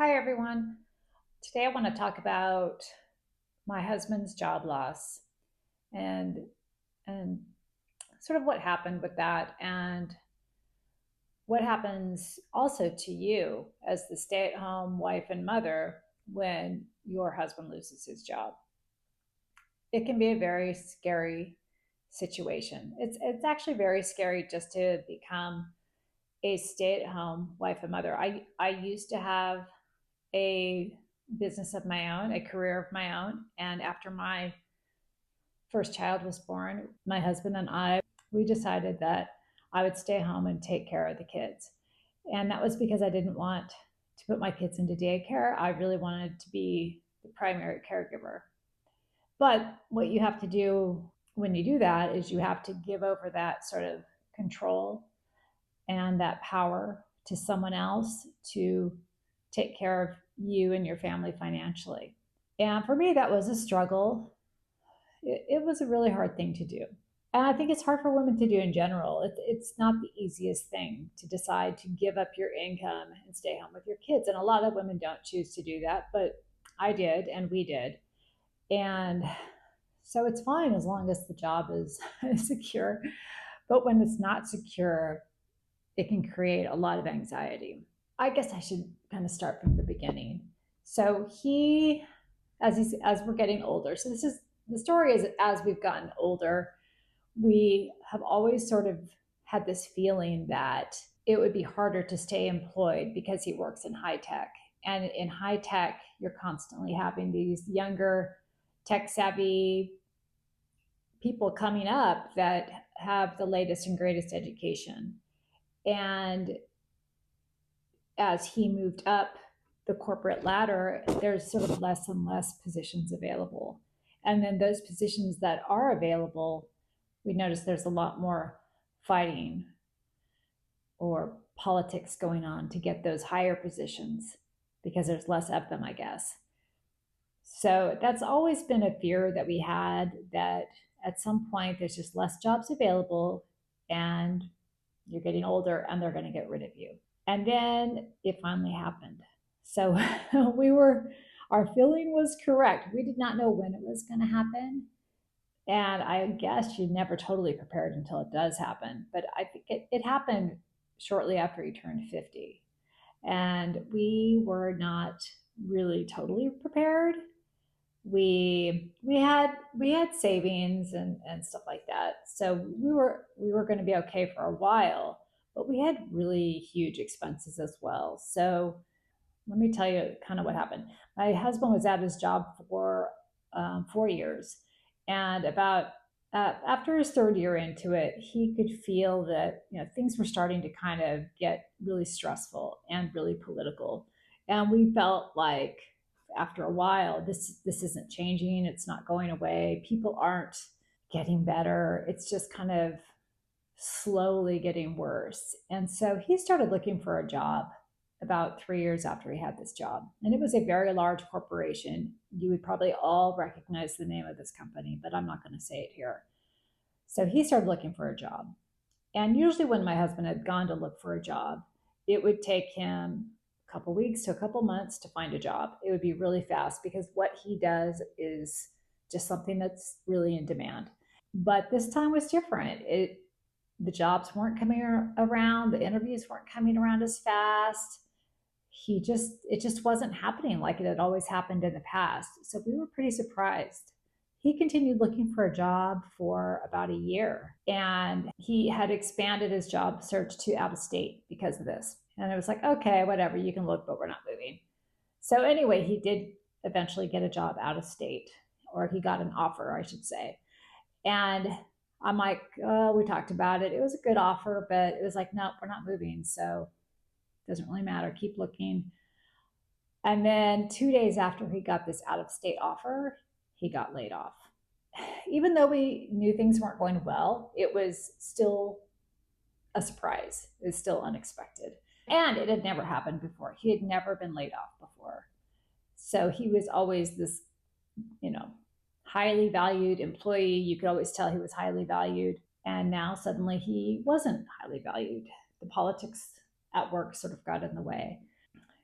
Hi, everyone. Today I want to talk about my husband's job loss and and sort of what happened with that and what happens also to you as the stay-at-home wife and mother when your husband loses his job. It can be a very scary situation. It's actually very scary just to become a stay-at-home wife and mother. I used to have a business of my own, a career of my own. And after my first child was born, my husband and I, we decided that I would stay home and take care of the kids. And that was because I didn't want to put my kids into daycare. I really wanted to be the primary caregiver. But what you have to do when you do that is you have to give over that sort of control and that power to someone else to take care of you and your family financially. And for me, that was a struggle. It was a really hard thing to do. And I think it's hard for women to do in general. It's not the easiest thing to decide to give up your income and stay home with your kids. And a lot of women don't choose to do that, but I did, and we did. And so it's fine as long as the job is secure. But when it's not secure, it can create a lot of anxiety. I guess I should kind of start from the beginning. So as we're getting older, so this is the story is as we've gotten older, we have always sort of had this feeling that it would be harder to stay employed because he works in high tech. And in high tech, you're constantly having these younger, tech savvy people coming up that have the latest and greatest education. And as he moved up the corporate ladder, there's sort of less and less positions available. And then those positions that are available, we notice there's a lot more fighting or politics going on to get those higher positions because there's less of them, I guess. So that's always been a fear that we had, that at some point there's just less jobs available and you're getting older and they're going to get rid of you. And then it finally happened. So our feeling was correct. We did not know when it was going to happen. And I guess you're never totally prepared until it does happen. But I think it happened shortly after he turned 50. And we were not really totally prepared. We had savings and stuff like that. So we were going to be okay for a while, but we had really huge expenses as well. So let me tell you kind of what happened. My husband was at his job for 4 years, and about after his third year into it, he could feel that things were starting to kind of get really stressful and really political, and we felt like after a while this isn't changing. It's not going away. People aren't getting better. It's just kind of slowly getting worse. And so he started looking for a job about 3 years after he had this job. And it was a very large corporation. You would probably all recognize the name of this company, but I'm not going to say it here. So he started looking for a job. And usually, when my husband had gone to look for a job, it would take him a couple weeks to a couple months to find a job. It would be really fast because what he does is just something that's really in demand. But this time was different. The jobs weren't coming around, the interviews weren't coming around as fast. It just wasn't happening like it had always happened in the past. So we were pretty surprised. He continued looking for a job for about a year, and he had expanded his job search to out of state because of this. And it was like, okay, whatever, you can look, but we're not moving. So anyway, he did eventually get a job out of state, or he got an offer, I should say. And I'm like, oh, we talked about it. It was a good offer, but it was like, no, we're not moving. So it doesn't really matter. Keep looking. And then 2 days after he got this out of state offer, he got laid off. Even though we knew things weren't going well, it was still a surprise. It was still unexpected. And it had never happened before. He had never been laid off before. So he was always this, highly valued employee. You could always tell he was highly valued. And now suddenly he wasn't highly valued. The politics at work sort of got in the way.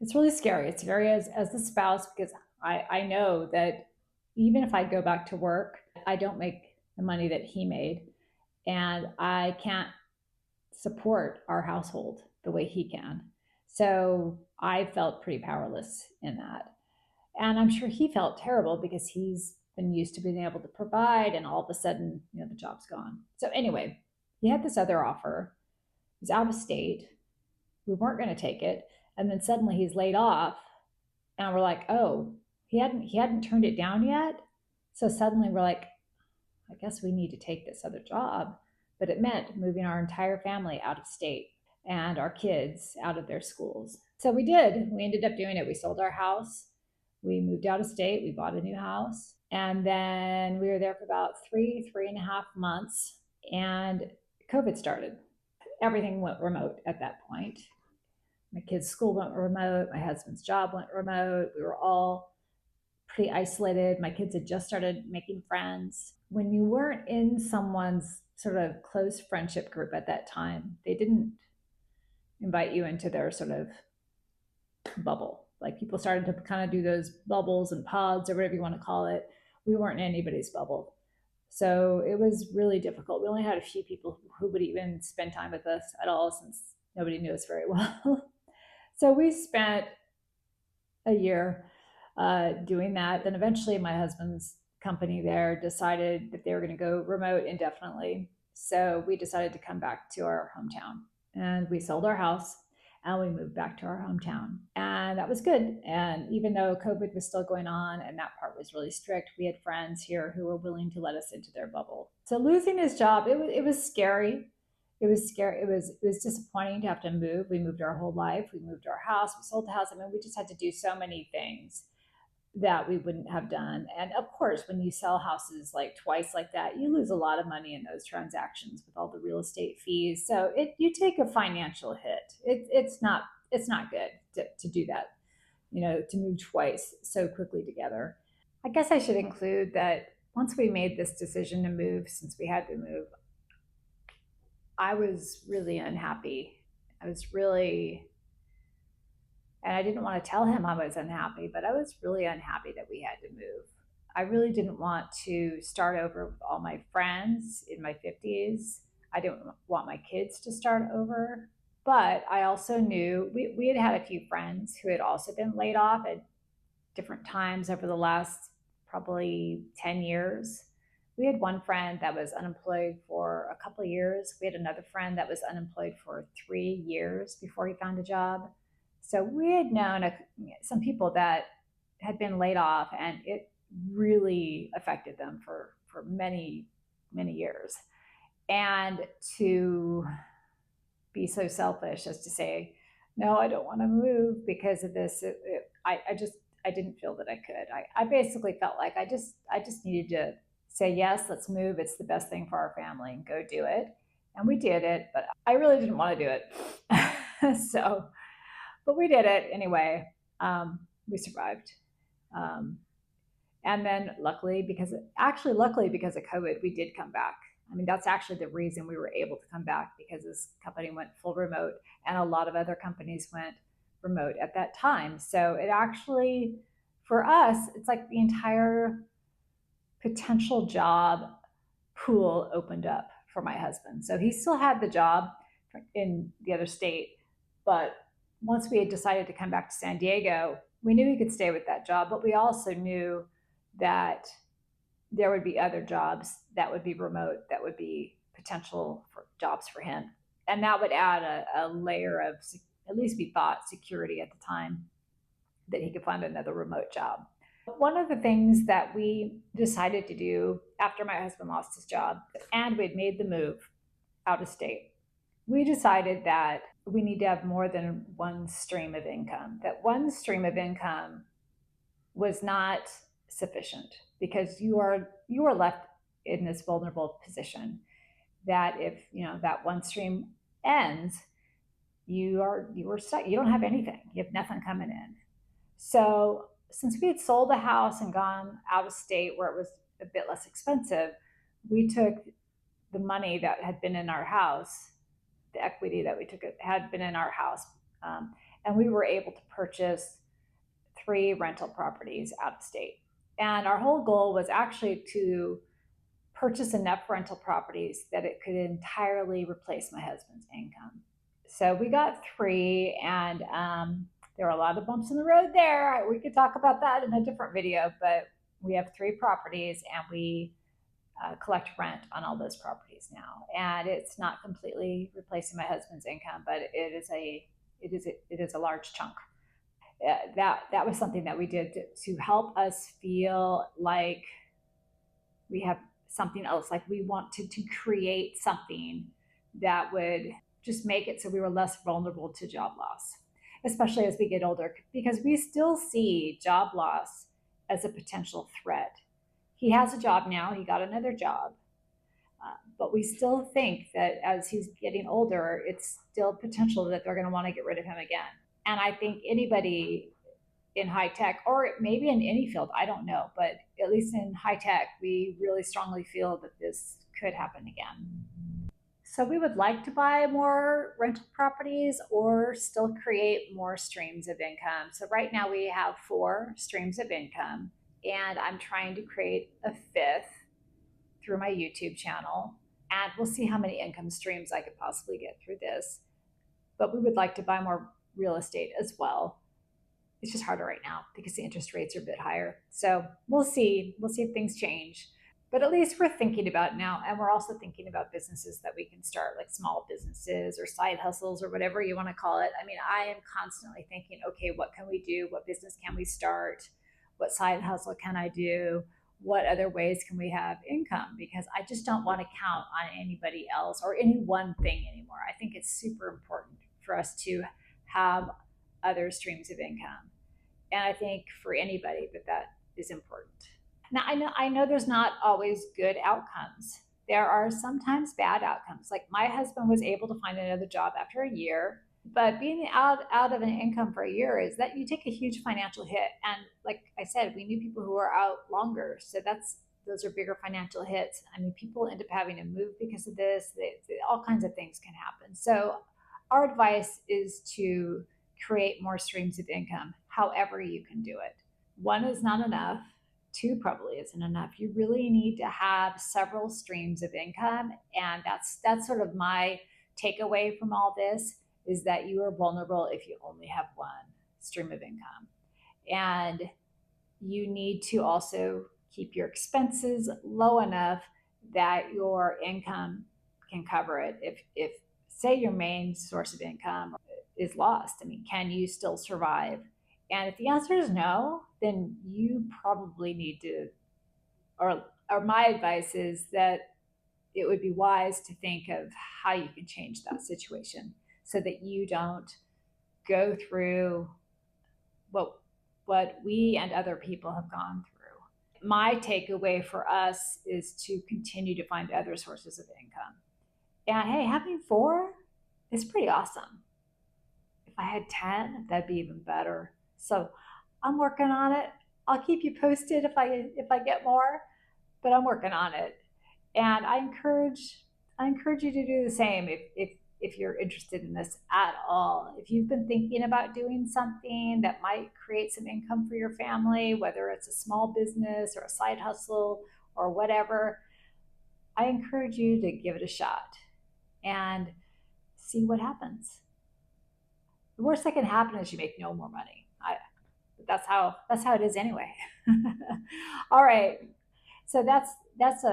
It's really scary. It's scary as the spouse because I know that even if I go back to work, I don't make the money that he made, and I can't support our household the way he can. So I felt pretty powerless in that. And I'm sure he felt terrible because he's been used to being able to provide, and all of a sudden, the job's gone. So anyway, he had this other offer. He's out of state. We weren't going to take it, and then suddenly he's laid off, and we're like, oh, he hadn't turned it down yet. So suddenly we're like, I guess we need to take this other job. But it meant moving our entire family out of state and our kids out of their schools. So we did. We ended up doing it. We sold our house. We moved out of state. We bought a new house. And then we were there for about 3.5 months. And COVID started. Everything went remote at that point. My kids' school went remote. My husband's job went remote. We were all pretty isolated. My kids had just started making friends. When you weren't in someone's sort of close friendship group at that time, they didn't invite you into their sort of bubble. Like people started to kind of do those bubbles and pods or whatever you want to call it. We weren't in anybody's bubble. So it was really difficult. We only had a few people who would even spend time with us at all since nobody knew us very well. So we spent a year doing that. Then eventually, my husband's company there decided that they were going to go remote indefinitely. So we decided to come back to our hometown, and we sold our house and we moved back to our hometown. And that was good. And even though COVID was still going on and that part was really strict, we had friends here who were willing to let us into their bubble. So losing his job, it was scary. It was scary. It was disappointing to have to move. We moved our whole life. We moved our house. We sold the house. I mean, we just had to do so many things that we wouldn't have done. And of course, when you sell houses like twice like that, you lose a lot of money in those transactions with all the real estate fees. So you take a financial hit. It's not good to do that, to move twice so quickly together. I guess I should include that once we made this decision to move, since we had to move, I was really unhappy. I was really, and I didn't want to tell him I was unhappy, but I was really unhappy that we had to move. I really didn't want to start over with all my friends in my 50s. I didn't want my kids to start over. But I also knew we had a few friends who had also been laid off at different times over the last probably 10 years. We had one friend that was unemployed for a couple of years. We had another friend that was unemployed for 3 years before he found a job. So we had known some people that had been laid off, and it really affected them for many, many years. And to be so selfish as to say, no, I don't want to move because of this. I didn't feel that I could. I basically felt like I just needed to say, yes, let's move. It's the best thing for our family, and go do it. And we did it, but I really didn't want to do it. So, but we did it anyway. We survived. Um, and then luckily because of COVID, we did come back. I mean, that's actually the reason we were able to come back, because this company went full remote, and a lot of other companies went remote at that time. So it actually, for us, it's like the entire potential job pool opened up for my husband. So he still had the job in the other state, but once we had decided to come back to San Diego, we knew he could stay with that job, but we also knew that there would be other jobs that would be remote, that would be potential for jobs for him. And that would add a layer of, at least we thought, security at the time, that he could find another remote job. One of the things that we decided to do after my husband lost his job and we'd made the move out of state, we decided that we need to have more than one stream of income, that one stream of income was not sufficient, because you are left in this vulnerable position that if that one stream ends, you are stuck. You don't have anything. You have nothing coming in. So since we had sold the house and gone out of state where it was a bit less expensive, we took the money that had been in our house, the equity that we took had been in our house, and we were able to purchase 3 rental properties out of state. And our whole goal was actually to purchase enough rental properties that it could entirely replace my husband's income. So we got 3, and there were a lot of bumps in the road there. We could talk about that in a different video, but we have 3 properties, and we collect rent on all those properties now. And it's not completely replacing my husband's income, but it is a large chunk. That was something that we did to help us feel like we have something else, like we want to create something that would just make it so we were less vulnerable to job loss, especially as we get older, because we still see job loss as a potential threat. He has a job now, he got another job, but we still think that as he's getting older, it's still potential that they're going to want to get rid of him again. And I think anybody in high tech, or maybe in any field, I don't know, but at least in high tech, we really strongly feel that this could happen again. So we would like to buy more rental properties or still create more streams of income. So right now we have 4 streams of income, and I'm trying to create a 5th through my YouTube channel. And we'll see how many income streams I could possibly get through this. But we would like to buy more real estate as well. It's just harder right now because the interest rates are a bit higher. So we'll see. We'll see if things change. But at least we're thinking about it now. And we're also thinking about businesses that we can start, like small businesses or side hustles or whatever you want to call it. I mean, I am constantly thinking, okay, what can we do? What business can we start? What side hustle can I do? What other ways can we have income? Because I just don't want to count on anybody else or any one thing anymore. I think it's super important for us to have other streams of income. And I think for anybody that is important. Now, I know there's not always good outcomes. There are sometimes bad outcomes. Like my husband was able to find another job after a year, but being out of an income for a year is that you take a huge financial hit. And like I said, we knew people who are out longer. So those are bigger financial hits. I mean, people end up having to move because of this. All kinds of things can happen. So our advice is to create more streams of income, however you can do it. 1 is not enough. 2 probably isn't enough. You really need to have several streams of income. And that's sort of my takeaway from all this, is that you are vulnerable if you only have 1 stream of income. And you need to also keep your expenses low enough that your income can cover it. If say your main source of income is lost, I mean, can you still survive? And if the answer is no, then you probably need to, or my advice is that it would be wise to think of how you can change that situation so that you don't go through what we and other people have gone through. My takeaway for us is to continue to find other sources of income. And hey, having 4 is pretty awesome. If I had 10, that'd be even better. So I'm working on it. I'll keep you posted if I get more, but I'm working on it. And I encourage you to do the same if you're interested in this at all. If you've been thinking about doing something that might create some income for your family, whether it's a small business or a side hustle or whatever, I encourage you to give it a shot and see what happens. The worst that can happen is you make no more money. That's how it is anyway. All right, so that's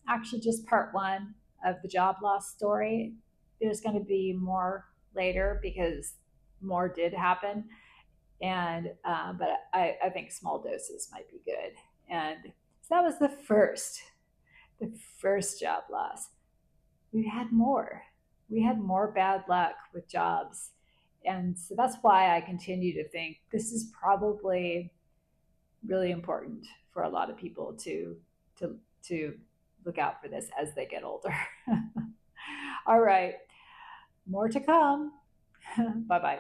actually just part 1 of the job loss story. There's going to be more later because more did happen, and but I think small doses might be good. And so that was the first job loss. We had more bad luck with jobs. And so that's why I continue to think this is probably really important for a lot of people to look out for this as they get older. All right, more to come. Bye-bye.